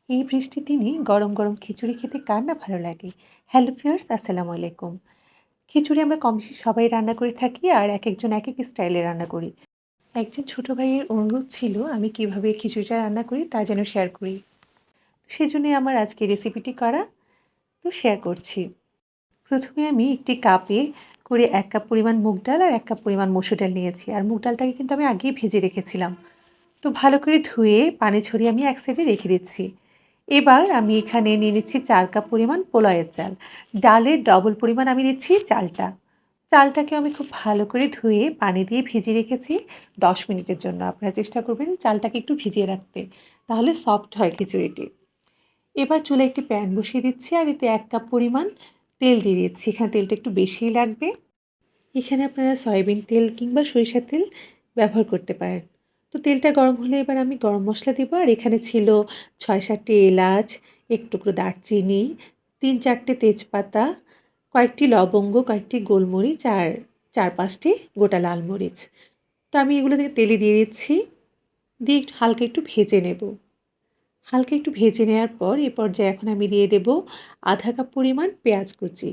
এই বৃষ্টির দিনে গরম গরম খিচুড়ি খেতে কার না ভালো লাগে। হ্যালো ভিউয়ার্স, আসসালামু আলাইকুম। খিচুড়ি আমরা কমবেশি সবাই রান্না করে থাকি আর একজন এক এক স্টাইলে রান্না করি। একজন ছোট ভাইয়ের অনুরোধ ছিল আমি কিভাবে খিচুড়িটা রান্না করি তা যেন শেয়ার করি। সেজন্যই আমার আজকে রেসিপিটি করা, তো শেয়ার করছি। প্রথমে আমি একটি কাপে করে ১ কাপ পরিমাণ মুগ ডাল আর ১ কাপ পরিমাণ মসুর ডাল নিয়েছি। আর মুগ ডালটাকে কিন্তু আমি আগেই ভেজে রেখেছিলাম। তো ভালো করে ধুয়ে পানি ঝরিয়ে আমি এক সাইডে রেখে দিচ্ছি। এবার আমি এখানে নিয়ে নিচ্ছি ৪ কাপ পরিমাণ পোলাওয়ের চাল। ডালের ডবল পরিমাণ আমি নিচ্ছি চালটা। চালটাকে আমি খুব ভালো করে ধুয়ে পানি দিয়ে ভিজিয়ে রেখেছি ১০ মিনিটের জন্য। আপনারা চেষ্টা করবেন চালটাকে একটু ভিজিয়ে রাখতে। তাহলে সফট হয় খিচুড়িটি। এবার চুলায় একটি প্যান বসিয়ে দিচ্ছি আর এতে ১ কাপ পরিমাণ তেল দিয়ে দিচ্ছি। এখানে তেলটা একটু বেশিই লাগবে। এখানে আপনারা সয়াবিন তেল কিংবা সরিষার তেল ব্যবহার করতে পারেন। তো তেলটা গরম হলে এবার আমি গরম মসলা দেব। আর এখানে ছিল ৬-৭টি এলাচ, ১ টুকরো দারচিনি, ৩-৪ টে তেজপাতা, কয়েকটি লবঙ্গ, কয়েকটি গোলমরিচ আর ৪-৫ টি গোটা লাল মরিচ। তো আমি এগুলো তেলে দিয়ে দিচ্ছি। দিয়ে হালকা একটু ভেজে নেব। হালকা একটু ভেজে নেওয়ার পর এ পর্যায়ে এখন আমি দিয়ে দেব ১/২ কাপ পরিমাণ পেঁয়াজ কুচি।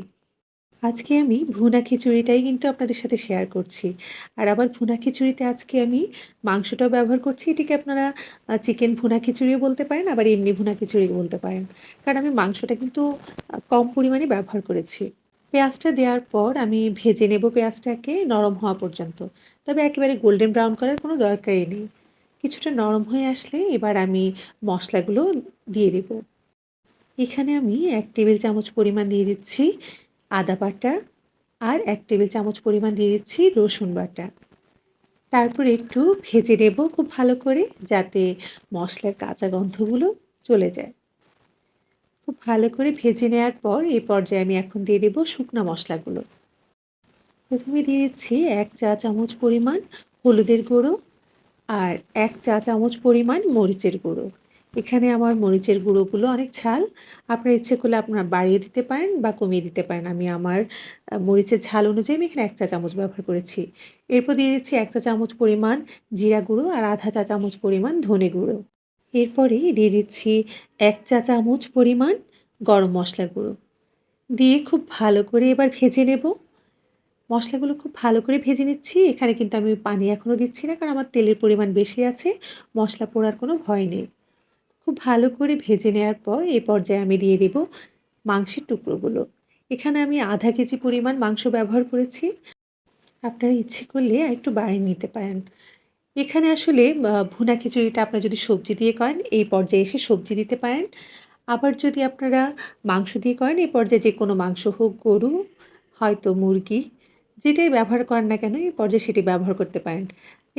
আজকে আমি ভুনা খিচুড়িটাই কিন্তু আপনাদের সাথে শেয়ার করছি। আর আবার ভুনা খিচুড়িতে আজকে আমি মাংসটাও ব্যবহার করছি। এটিকে আপনারা চিকেন ভুনা খিচুড়িও বলতে পারেন, আবার এমনি ভুনা খিচুড়িও বলতে পারেন। কারণ আমি মাংসটা কিন্তু কম পরিমাণে ব্যবহার করেছি। পেঁয়াজটা দেওয়ার পর আমি ভেজে নেব পেঁয়াজটাকে নরম হওয়া পর্যন্ত। তবে একেবারে গোল্ডেন ব্রাউন করার কোনো দরকারই নেই। কিছুটা নরম হয়ে আসলে এবার আমি মশলাগুলো দিয়ে দেব। এখানে আমি ১ টেবিল চামচ পরিমাণ দিয়ে দিচ্ছি আদা বাটা আর ১ টেবিল চামচ পরিমাণ দিয়ে দিচ্ছি রসুন বাটা। তারপর একটু ভেজে নেব খুব ভালো করে যাতে মশলার কাঁচা গন্ধগুলো চলে যায়। খুব ভালো করে ভেজে নেওয়ার পর এই পর্যায়ে আমি এখন দিয়ে দেব শুকনা মশলাগুলো। প্রথমে দিয়ে দিচ্ছি ১ চা চামচ পরিমাণ হলুদের গুঁড়ো আর ১ চা চামচ পরিমাণ মরিচের গুঁড়ো। এখানে আমার মরিচের গুঁড়োগুলো অনেক ঝাল। আপনার ইচ্ছে করলে আপনারা বাড়িয়ে দিতে পারেন বা কমিয়ে দিতে পারেন। আমি আমার মরিচের ঝাল অনুযায়ী আমি এখানে ১ চা চামচ ব্যবহার করেছি। এরপর দিয়ে দিচ্ছি ১ চা চামচ পরিমাণ জিরা গুঁড়ো আর ১/২ চা চামচ পরিমাণ ধনে গুঁড়ো। এরপরেই দিয়ে দিচ্ছি ১ চা চামচ পরিমাণ গরম মসলার গুঁড়ো। দিয়ে খুব ভালো করে এবার ভেজে নেব। মশলাগুলো খুব ভালো করে ভেজে নিচ্ছি। এখানে কিন্তু আমি পানি এখনো দিচ্ছি না, কারণ আমার তেলের পরিমাণ বেশি আছে। মশলা পোড়ার কোনো ভয় নেই। খুব ভালো করে ভেজে নেওয়ার পর এ পর্যায়ে আমি দিয়ে দেব মাংসের টুকরোগুলো। এখানে আমি ১/২ কেজি পরিমাণ মাংস ব্যবহার করেছি। আপনারা ইচ্ছে করলে আরেকটু বাড়িয়ে নিতে পারেন। এখানে আসলে ভুনা খিচুড়িটা আপনারা যদি সবজি দিয়ে করেন, এই পর্যায়ে এসে সবজি দিতে পারেন। আবার যদি আপনারা মাংস দিয়ে করেন, এই পর্যায়ে যেকোনো মাংস হোক, গরু, হয়তো মুরগি, যেটাই ব্যবহার করেন না কেন, এই পর্যায়ে সেটি ব্যবহার করতে পারেন।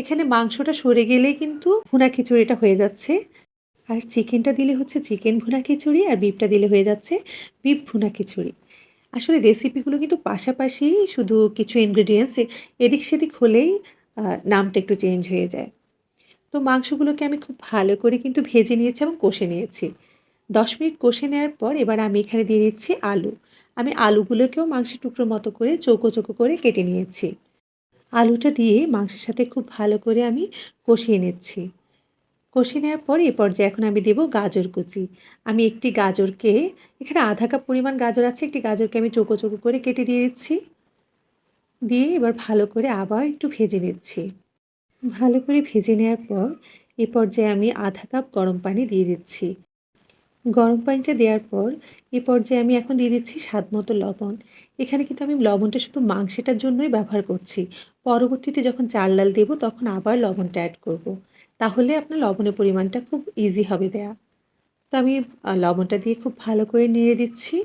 এখানে মাংসটা সরে গেলেই কিন্তু ভুনা খিচুড়িটা হয়ে যাচ্ছে। আর চিকেনটা দিলে হচ্ছে চিকেন ভুনা খিচুড়ি, আর বিফটা দিলে হয়ে যাচ্ছে বিফ ভুনা খিচুড়ি। আসলে রেসিপিগুলো কিন্তু পাশাপাশি, শুধু কিছু ইনগ্রেডিয়েন্টস এদিক সেদিক হলেই আ নামটা একটু চেঞ্জ হয়ে যায়। তো মাংসগুলোকে আমি খুব ভালো করে কিন্তু ভেজে নিয়েছি এবং কষে নিয়েছি। ১০ মিনিট কষে নেওয়ার পর এবার আমি এখানে দিয়ে দিচ্ছি আলু। আমি আলুগুলোকেও মাংসের টুকরোর মতো করে চৌকো, চৌকো করে কেটে নিয়েছি। আলুটা দিয়ে মাংসের সাথে খুব ভালো করে আমি কষিয়ে নিচ্ছি। কষিয়ে নেওয়ার পর এ পর্যায়ে এখন আমি দেব গাজর কুচি। আমি একটি গাজরকে, এখানে ১/২ কাপ পরিমাণ গাজর আছে, একটি গাজরকে আমি চৌকো, চৌকো করে কেটে দিয়ে দিচ্ছি। দিয়ে এবার ভালো করে আবার একটু ভেজে নিচ্ছি। ভালো করে ভেজে নেওয়ার পর এ পর্যায়ে আমি ১/২ কাপ গরম পানি দিয়ে দিচ্ছি। গরম পানিটা দেওয়ার পর এ পর্যায়ে আমি এখন দিয়ে দিচ্ছি স্বাদমতো লবণ। এখানে কিন্তু আমি লবণটা শুধু মাংসেটার জন্যই ব্যবহার করছি। পরবর্তীতে যখন চাল ডাল দেব তখন আবার লবণটা এড করব। তাহলে আপনার লবণের পরিমাণটা খুব ইজি হবে দেয়া। তো আমি লবণটা দিয়ে খুব ভালো করে নেড়ে দিচ্ছি।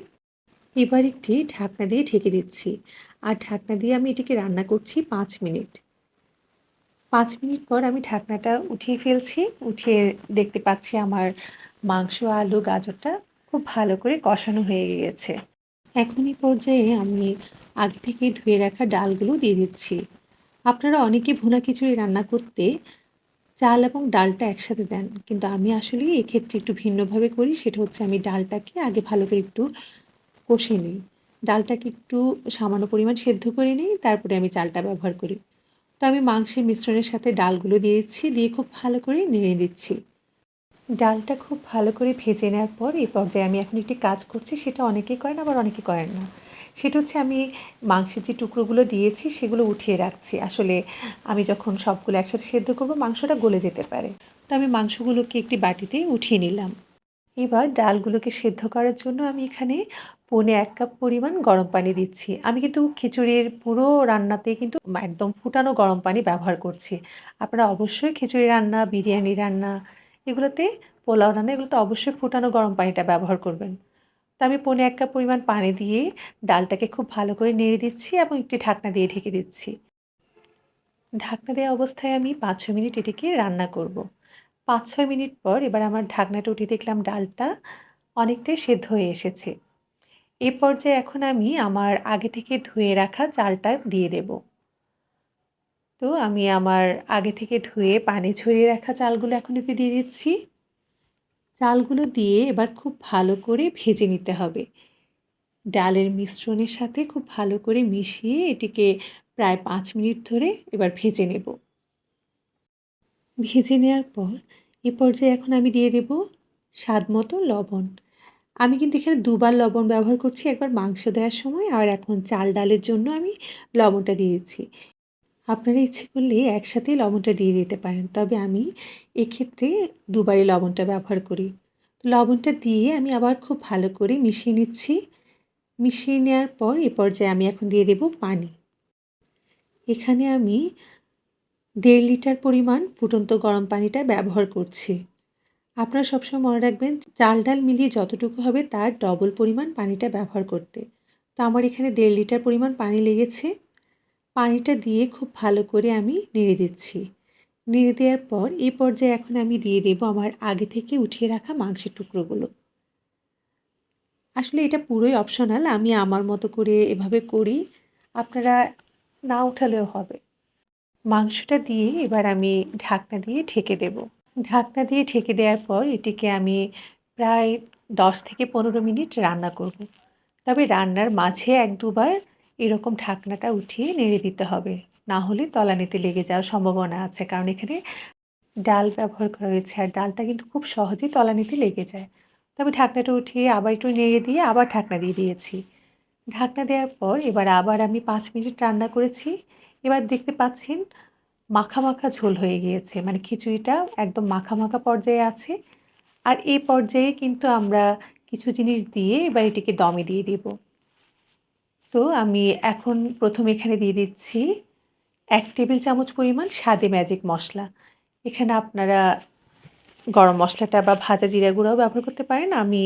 এবার একটি ঢাকনা দিয়ে ঢেকে দিচ্ছি। আর ঢাকনা দিয়ে আমি এটিকে রান্না করছি ৫ মিনিট। ৫ মিনিট পর আমি ঢাকনাটা উঠিয়ে ফেলছি। উঠিয়ে দেখতে পাচ্ছি আমার মাংস, আলু, গাজরটা খুব ভালো করে কষানো হয়ে গিয়েছে। এখন এই পর্যায়ে আমি আগে থেকে ধুয়ে রাখা ডালগুলো দিয়ে দিচ্ছি। আপনারা অনেকে ভুনা খিচুড়ি রান্না করতে চাল এবং ডালটা একসাথে দেন। কিন্তু আমি আসলে এক্ষেত্রে একটু ভিন্নভাবে করি। সেটা হচ্ছে আমি ডালটাকে আগে ভালো করে একটু কষে নিই। ডালটাকে একটু সামান্য পরিমাণ সেদ্ধ করে নিই, তারপরে আমি চালটা ব্যবহার করি। তো আমি মাংসের মিশ্রণের সাথে ডালগুলো দিয়ে দিচ্ছি, দিয়ে খুব ভালো করে নেড়ে দিচ্ছি। ডালটা খুব ভালো করে ভেজে নেওয়ার পর এই পর্যায়ে আমি এখন একটি কাজ করছি, সেটা অনেকেই করেন আবার অনেকে করেন না। সেটা হচ্ছে আমি মাংসের যে টুকরোগুলো দিয়েছি সেগুলো উঠিয়ে রাখছি। আসলে আমি যখন সবগুলো একসাথে সেদ্ধ করব মাংসটা গলে যেতে পারে। তো আমি মাংসগুলোকে একটি বাটিতে উঠিয়ে নিলাম। এবার ডালগুলোকে সেদ্ধ করার জন্য আমি এখানে পৌনে ১ কাপ পরিমাণ গরম পানি দিচ্ছি। আমি কিন্তু খিচুড়ির পুরো রান্নাতেই কিন্তু একদম ফুটানো গরম পানি ব্যবহার করছি। আপনারা অবশ্যই খিচুড়ি রান্না, বিরিয়ানি রান্না এগুলোতে, পোলাও রান্না এগুলোতে অবশ্যই ফুটানো গরম পানিটা ব্যবহার করবেন। তো আমি পৌনে ১ কাপ পরিমাণ পানি দিয়ে ডালটাকে খুব ভালো করে নেড়ে দিচ্ছি এবং একটি ঢাকনা দিয়ে ঢেকে দিচ্ছি। ঢাকনা দেওয়া অবস্থায় আমি ৫-৬ মিনিট এটিকে রান্না করব। ৫-৬ মিনিট পর এবার আমার ঢাকনাটা উঠিয়ে দেখলাম ডালটা অনেকটাই সেদ্ধ হয়ে এসেছে। এ পর্যায়ে এখন আমি আমার আগে থেকে ধুয়ে রাখা চালটা দিয়ে দেব। তো আমি আমার আগে থেকে ধুয়ে পানি ঝরিয়ে রাখা চালগুলো এখন এতে দিয়ে দিচ্ছি। চালগুলো দিয়ে এবার খুব ভালো করে ভেজে নিতে হবে। ডালের মিশ্রণের সাথে খুব ভালো করে মিশিয়ে এটিকে প্রায় ৫ মিনিট ধরে এবার ভেজে নেব। ভেজে নেওয়ার পর এ পর্যায়ে এখন আমি দিয়ে দেব স্বাদমতো লবণ। আমি কিন্তু এখানে দুবার লবণ ব্যবহার করছি, একবার মাংস দেওয়ার সময় আর এখন চাল ডালের জন্য আমি লবণটা দিয়ে দিচ্ছি। আপনারা ইচ্ছে করলে একসাথেই লবণটা দিয়ে দিতে পারেন, তবে আমি এক্ষেত্রে দুবারই লবণটা ব্যবহার করি। লবণটা দিয়ে আমি আবার খুব ভালো করে মিশিয়ে নিচ্ছি। মিশিয়ে নেওয়ার পর এ পর্যায়ে আমি এখন দিয়ে দেব পানি। এখানে আমি ১.৫ লিটার পরিমাণ ফুটন্ত গরম পানিটা ব্যবহার করছি। আপনারা সবসময় মনে রাখবেন চাল ডাল মিলিয়ে যতটুকু হবে তার ডবল পরিমাণ পানিটা ব্যবহার করতে। তো আমার এখানে ১.৫ লিটার পরিমাণ পানি লেগেছে। পানিটা দিয়ে খুব ভালো করে আমি নেড়ে দিচ্ছি। নেড়ে দেওয়ার পর এই পর্যায়ে এখন আমি দিয়ে দেব আমার আগে থেকে উঠিয়ে রাখা মাংসের টুকরোগুলো। আসলে এটা পুরোই অপশনাল। আমি আমার মতো করে এভাবে করি। আপনারা না উঠালেও হবে। মাংসটা দিয়ে এবার আমি ঢাকনা দিয়ে ঢেকে দেব। ঢাকনা দিয়ে ঢেকে দেওয়ার পর এটিকে আমি প্রায় ১০ থেকে ১৫ মিনিট রান্না করব। তবে রান্নার মাঝে ১-২ বার এরকম ঢাকনাটা উঠিয়ে নেড়ে দিতে হবে। না হলে তলানিতে লেগে যাওয়ার সম্ভাবনা আছে। কারণ এখানে ডাল ব্যবহার করা হয়েছে আর ডালটা কিন্তু খুব সহজেই তলানিতে লেগে যায়। তবে ঢাকনাটা উঠিয়ে আবার একটু নেড়ে দিয়ে আবার ঢাকনা দিয়ে দিয়েছি। ঢাকনা দেওয়ার পর এবার আবার আমি ৫ মিনিট রান্না করেছি। এবার দেখতে পাচ্ছেন মাখা, মাখা ঝোল হয়ে গিয়েছে। মানে খিচুড়িটা একদম মাখা, মাখা পর্যায়ে আছে। আর এই পর্যায়ে কিন্তু আমরা কিছু জিনিস দিয়ে এবার এটিকে দমে দিয়ে দেব। তো আমি এখন ১ম এখানে দিয়ে দিচ্ছি ১ টেবিল চামচ পরিমাণ স্বাদে ম্যাজিক মসলা। এখানে আপনারা গরম মসলাটা বা ভাজা জিরা গুঁড়াও ব্যবহার করতে পারেন। আমি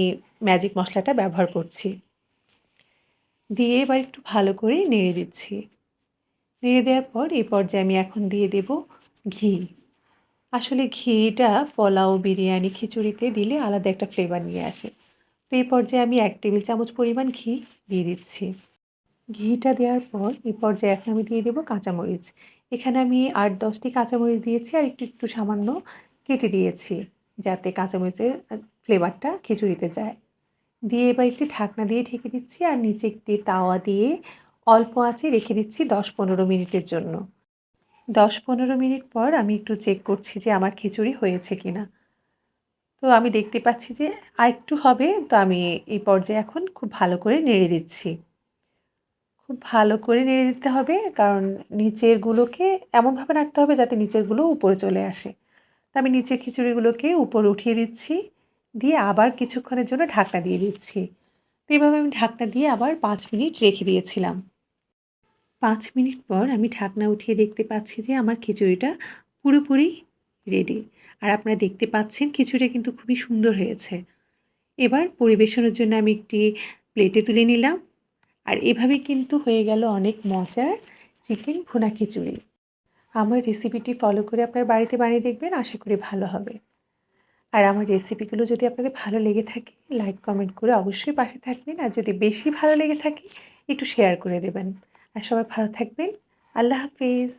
ম্যাজিক মসলাটা ব্যবহার করছি। দিয়ে এবার একটু ভালো করে নেড়ে দিচ্ছি। নেড়ে দেওয়ার পর এই পর্যায়ে আমি এখন দিয়ে দেব ঘি। আসলে ঘিটা পোলাও, বিরিয়ানি, খিচুড়িতে দিলে আলাদা একটা ফ্লেভার নিয়ে আসে। তো এই পর্যায়ে আমি ১ টেবিল চামচ পরিমাণ ঘি দিয়ে দিচ্ছি। ঘিটা দেওয়ার পর এই পর্যায়ে এখন আমি দিয়ে দেব কাঁচামরিচ। এখানে আমি ৮-১০ টি কাঁচামরিচ দিয়েছি আর একটু সামান্য কেটে দিয়েছি, যাতে কাঁচামরিচের ফ্লেভারটা খিচুড়িতে যায়। দিয়ে এবার একটি ঢাকনা দিয়ে ঢেকে দিচ্ছি আর নিচে একটি তাওয়া দিয়ে অল্প আঁচে রেখে দিচ্ছি ১০-১৫ মিনিটের জন্য। ১০-১৫ মিনিট পর আমি একটু চেক করছি যে আমার খিচুড়ি হয়েছে কিনা। তো আমি দেখতে পাচ্ছি যে আরেকটু হবে, তো আমি এই পর্যায়ে এখন খুব ভালো করে নেড়ে দিচ্ছি। খুব ভালো করে নেড়ে দিতে হবে, কারণ নিচেরগুলোকে এমনভাবে নাড়তে হবে যাতে নিচেরগুলো উপরে চলে আসে। তো আমি নিচের খিচুড়িগুলোকে উপরে উঠিয়ে দিচ্ছি, দিয়ে আবার কিছুক্ষণের জন্য ঢাকনা দিয়ে দিচ্ছি। তো এভাবে আমি ঢাকনা দিয়ে আবার ৫ মিনিট রেখে দিয়েছিলাম। ৫ মিনিট পর আমি ঢাকনা উঠিয়ে দেখতে পাচ্ছি যে আমার খিচুড়িটা পুরোপুরি রেডি। আর আপনারা দেখতে পাচ্ছেন খিচুড়িটা কিন্তু খুবই সুন্দর হয়েছে। এবার পরিবেশনের জন্য আমি একটি প্লেটে তুলে নিলাম। আর এভাবে কিন্তু হয়ে গেল অনেক মজার চিকেন ভুনা খিচুড়ি। আমার রেসিপিটি ফলো করে আপনার বাড়িতে বানিয়ে দেখবেন, আশা করি ভালো হবে। আর আমার রেসিপিগুলো যদি আপনাদের ভালো লেগে থাকে লাইক কমেন্ট করে অবশ্যই পাশে থাকবেন, আর যদি বেশি ভালো লেগে থাকে একটু শেয়ার করে দেবেন। আর সবাই ভালো থাকবেন। আল্লাহ হাফেজ।